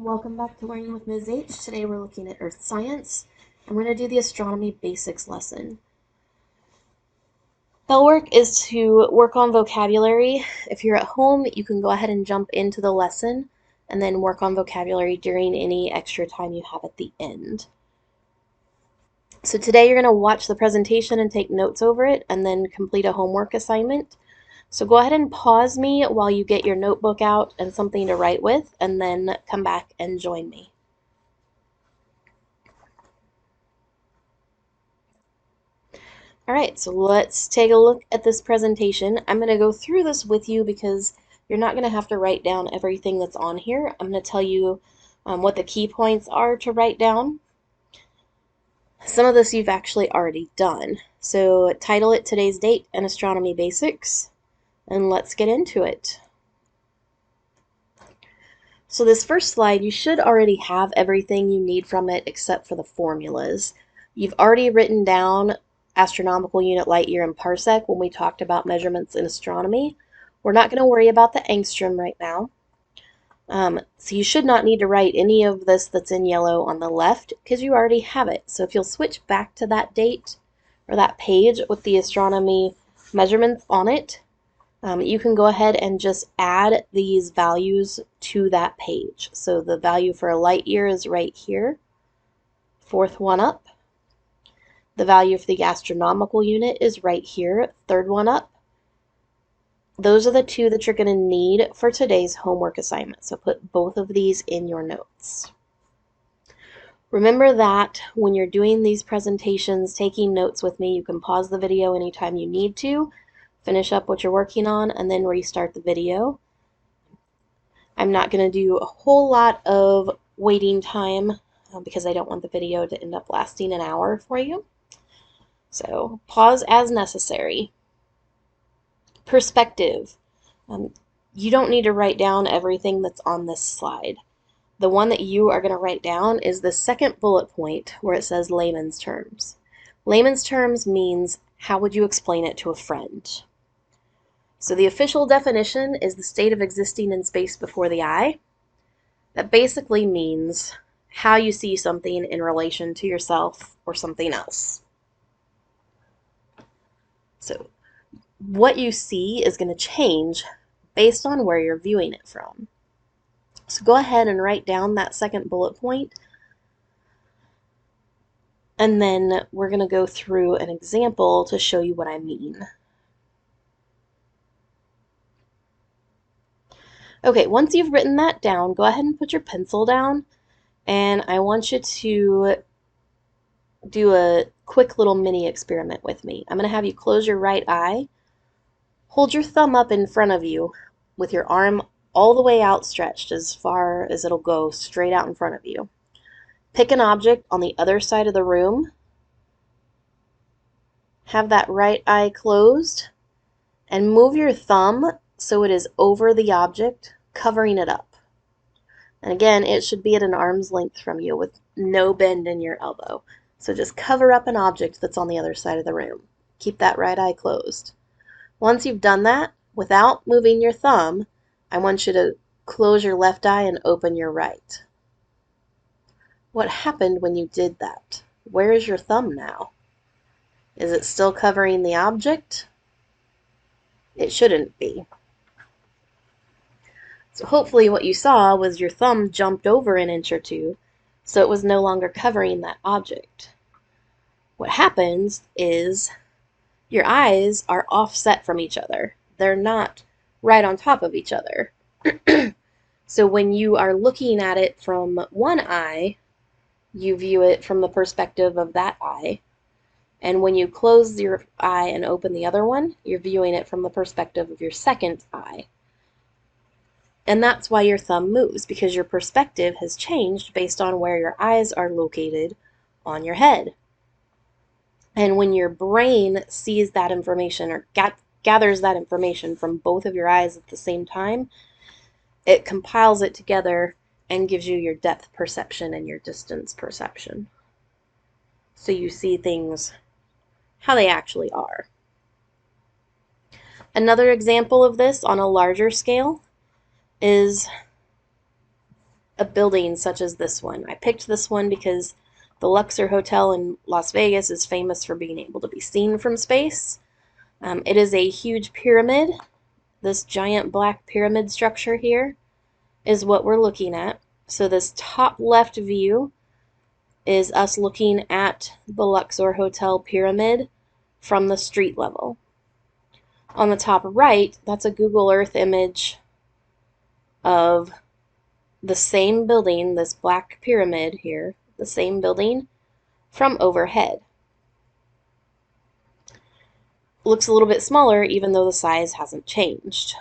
Welcome back to Learning with Ms. H. Today we're looking at Earth Science, and we're going to do the Astronomy Basics lesson. Bell work is to work on vocabulary. If you're at home, you can go ahead and jump into the lesson and then work on vocabulary during any extra time you have at the end. So today you're going to watch the presentation and take notes over it and then complete a homework assignment. So go ahead and pause me while you get your notebook out and something to write with, and then come back and join me. All right, so let's take a look at this presentation. I'm going to go through this with you because you're not going to have to write down everything that's on here. I'm going to tell you what the key points are to write down. Some of this you've actually already done. So title it Today's Date and Astronomy Basics, and let's get into it. So this first slide, you should already have everything you need from it except for the formulas. You've already written down astronomical unit, light year, and parsec when we talked about measurements in astronomy. We're not going to worry about the angstrom right now. So you should not need to write any of this that's in yellow on the left because you already have it. So if you'll switch back to that date or that page with the astronomy measurements on it, you can go ahead and just add these values to that page. So the value for a light year is right here, fourth one up. The value for the astronomical unit is right here, third one up. Those are the two that you're going to need for today's homework assignment. So put both of these in your notes. Remember that when you're doing these presentations, taking notes with me, you can pause the video anytime you need to, finish up what you're working on, and then restart the video. I'm not going to do a whole lot of waiting time because I don't want the video to end up lasting an hour for you. So pause as necessary. Perspective. You don't need to write down everything that's on this slide. The one that you are going to write down is the second bullet point where it says layman's terms. Layman's terms means how would you explain it to a friend? So the official definition is the state of existing in space before the eye. That basically means how you see something in relation to yourself or something else. So what you see is going to change based on where you're viewing it from. So go ahead and write down that second bullet point, and then we're going to go through an example to show you what I mean. Okay, once you've written that down, go ahead and put your pencil down, and I want you to do a quick little mini experiment with me. I'm going to have you close your right eye, hold your thumb up in front of you with your arm all the way outstretched as far as it'll go straight out in front of you. Pick an object on the other side of the room, have that right eye closed, and move your thumb so it is over the object, covering it up. And again, it should be at an arm's length from you with no bend in your elbow. So just cover up an object that's on the other side of the room. Keep that right eye closed. Once you've done that, without moving your thumb, I want you to close your left eye and open your right. What happened when you did that? Where is your thumb now? Is it still covering the object? It shouldn't be. So hopefully what you saw was your thumb jumped over an inch or two, so it was no longer covering that object. What happens is your eyes are offset from each other. They're not right on top of each other. So when you are looking at it from one eye, you view it from the perspective of that eye. And when you close your eye and open the other one, you're viewing it from the perspective of your second eye. And that's why your thumb moves, because your perspective has changed based on where your eyes are located on your head. And when your brain sees that information or gathers that information from both of your eyes at the same time, it compiles it together and gives you your depth perception and your distance perception. So you see things how they actually are. Another example of this on a larger scale is a building such as this one. I picked this one because the Luxor Hotel in Las Vegas is famous for being able to be seen from space. It is a huge pyramid. This giant black pyramid structure here is what we're looking at. So this top left view is us looking at the Luxor Hotel pyramid from the street level. On the top right, that's a Google Earth image of the same building, this black pyramid here, the same building from overhead. Looks a little bit smaller even though the size hasn't changed.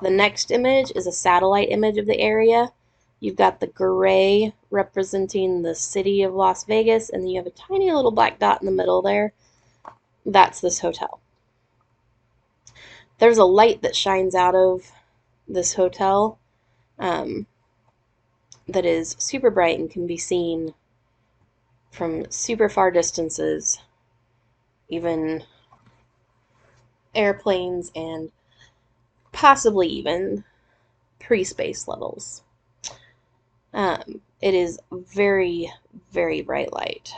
The next image is a satellite image of the area. You've got the gray representing the city of Las Vegas, and then you have a tiny little black dot in the middle there. That's this hotel. There's a light that shines out of this hotel that is super bright and can be seen from super far distances, even airplanes and possibly even pre-space levels. It is very, very bright light.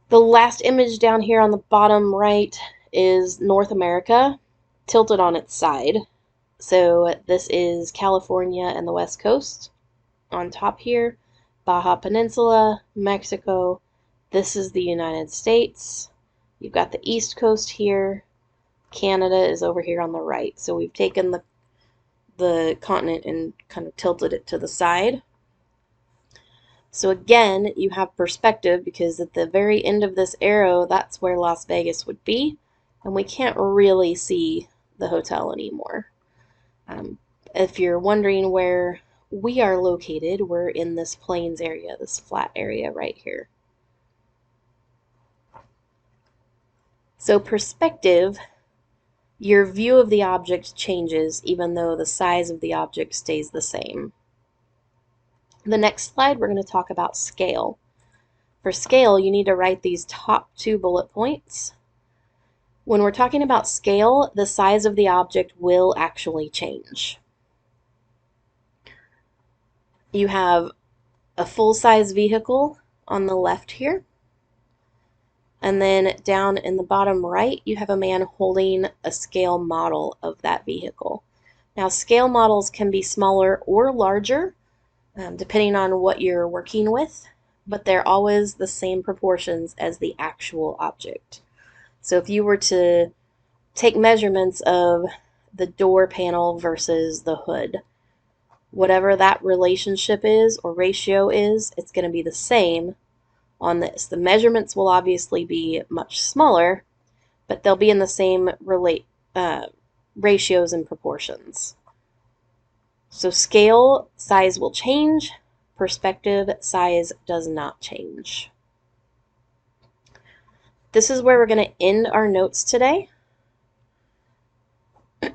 The last image down here on the bottom right is North America, tilted on its side. So this is California and the West Coast. On top here, Baja Peninsula, Mexico. This is the United States. You've got the East Coast here. Canada is over here on the right. So we've taken the continent and kind of tilted it to the side. So again, you have perspective because at the very end of this arrow, that's where Las Vegas would be. And we can't really see the hotel anymore. If you're wondering where we are located, we're in this plains area, this flat area right here. So perspective, your view of the object changes even though the size of the object stays the same. The next slide, we're going to talk about scale. For scale, you need to write these top 2 bullet points. When we're talking about scale, the size of the object will actually change. You have a full-size vehicle on the left here. And then down in the bottom right, you have a man holding a scale model of that vehicle. Now, scale models can be smaller or larger, depending on what you're working with, but they're always the same proportions as the actual object. So if you were to take measurements of the door panel versus the hood, whatever that relationship is or ratio is, it's going to be the same on this. The measurements will obviously be much smaller, but they'll be in the same ratios and proportions. So scale size will change, perspective size does not change. This is where we're going to end our notes today.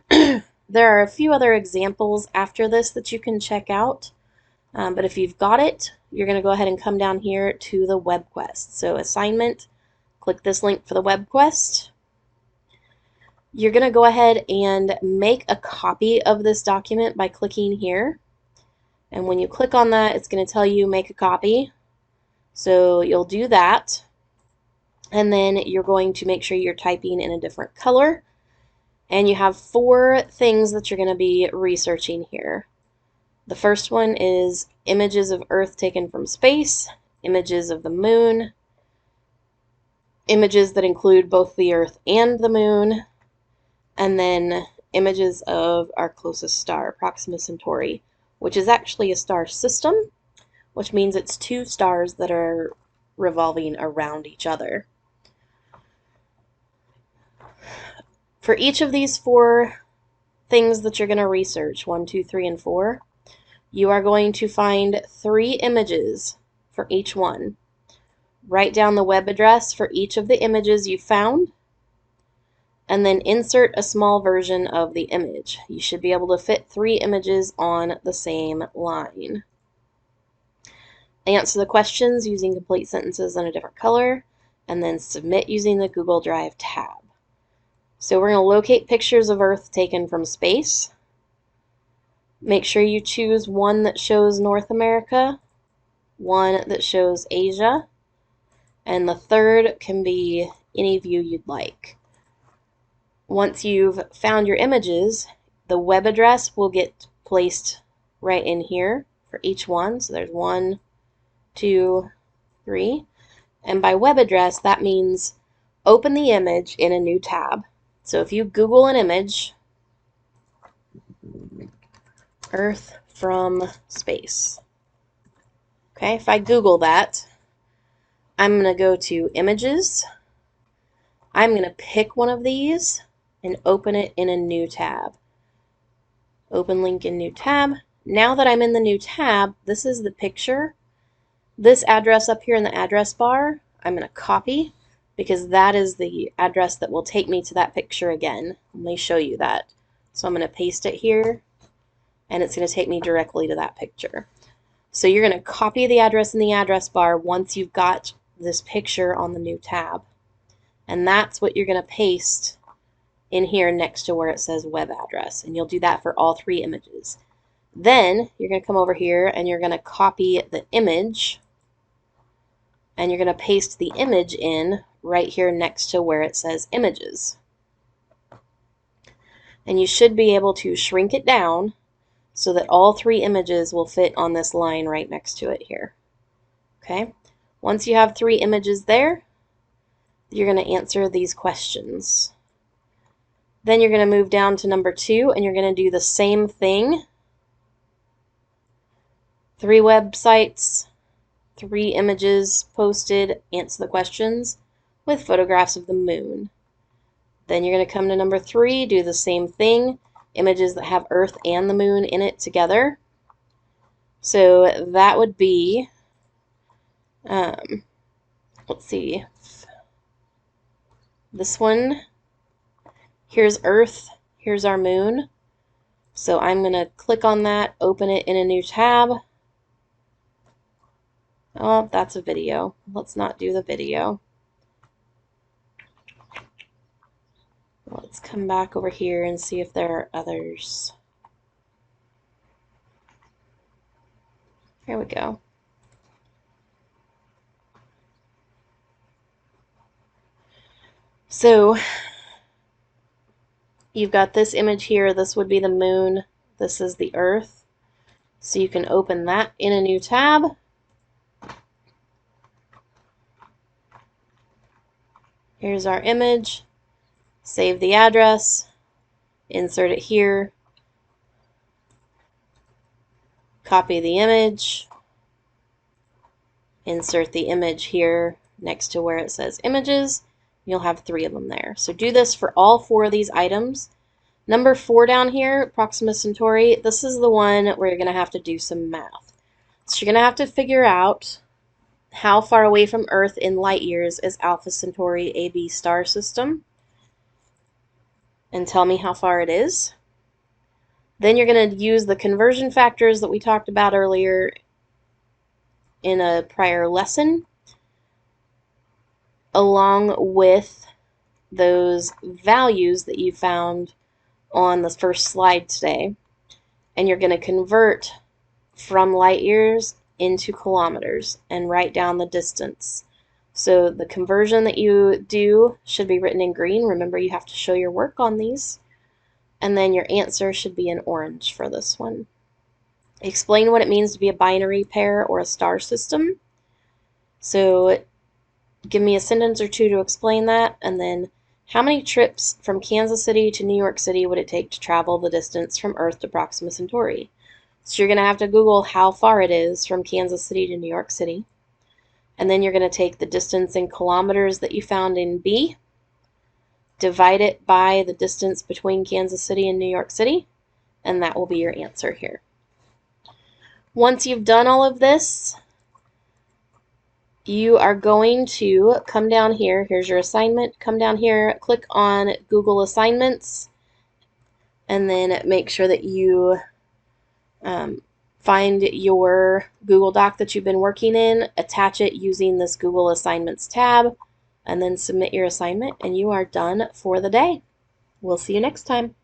There are a few other examples after this that you can check out, but if you've got it, you're going to go ahead and come down here to the Webquest. So assignment, click this link for the Webquest. You're going to go ahead and make a copy of this document by clicking here. And when you click on that, it's going to tell you make a copy. So you'll do that. And then you're going to make sure you're typing in a different color. And you have 4 things that you're going to be researching here. The first one is images of Earth taken from space, images of the moon, images that include both the Earth and the moon, and then images of our closest star, Proxima Centauri, which is actually a star system, which means it's 2 stars that are revolving around each other. For each of these 4 things that you're going to research, 1, 2, 3, and 4, you are going to find 3 images for each one. Write down the web address for each of the images you found, and then insert a small version of the image. You should be able to fit 3 images on the same line. Answer the questions using complete sentences in a different color, and then submit using the Google Drive tab. So we're going to locate pictures of Earth taken from space. Make sure you choose one that shows North America, one that shows Asia, and the third can be any view you'd like. Once you've found your images, the web address will get placed right in here for each one. So there's 1, 2, 3. And by web address, that means open the image in a new tab. So if you Google an image, Earth from space. Okay, if I Google that, I'm going to go to Images. I'm going to pick one of these and open it in a new tab. Open link in new tab. Now that I'm in the new tab, this is the picture. This address up here in the address bar, I'm going to copy because that is the address that will take me to that picture again. Let me show you that. So I'm going to paste it here, and it's going to take me directly to that picture. So you're going to copy the address in the address bar once you've got this picture on the new tab. And that's what you're going to paste in here next to where it says web address. And you'll do that for all 3 images. Then you're going to come over here and you're going to copy the image. And you're going to paste the image in right here next to where it says images. And you should be able to shrink it down so that all 3 images will fit on this line right next to it here. Okay? Once you have 3 images there, you're going to answer these questions. Then you're going to move down to number 2 and you're going to do the same thing. 3 websites, 3 images posted, answer the questions with photographs of the moon. Then you're going to come to number 3, do the same thing, images that have Earth and the moon in it together. So that would be, let's see, this one, here's Earth, here's our moon. So I'm going to click on that, open it in a new tab. Oh, that's a video. Let's not do the video. Let's come back over here and see if there are others. Here we go. So you've got this image here. This would be the moon. This is the Earth. So you can open that in a new tab. Here's our image. Save the address. Insert it here. Copy the image. Insert the image here next to where it says images. You'll have 3 of them there. So do this for all 4 of these items. Number 4 down here, Proxima Centauri, this is the one where you're going to have to do some math. So you're going to have to figure out how far away from Earth in light years is Alpha Centauri AB star system, and tell me how far it is. Then you're going to use the conversion factors that we talked about earlier in a prior lesson, along with those values that you found on the first slide today. And you're going to convert from light years into kilometers and write down the distance. So the conversion that you do should be written in green. Remember, you have to show your work on these. And then your answer should be in orange for this one. Explain what it means to be a binary pair or a star system. So give me a sentence or 2 to explain that. And then how many trips from Kansas City to New York City would it take to travel the distance from Earth to Proxima Centauri? So you're going to have to Google how far it is from Kansas City to New York City. And then you're going to take the distance in kilometers that you found in B, divide it by the distance between Kansas City and New York City, and that will be your answer here. Once you've done all of this, you are going to come down here. Here's your assignment. Come down here, click on Google Assignments, and then make sure that you find your Google Doc that you've been working in, attach it using this Google Assignments tab, and then submit your assignment, and you are done for the day. We'll see you next time.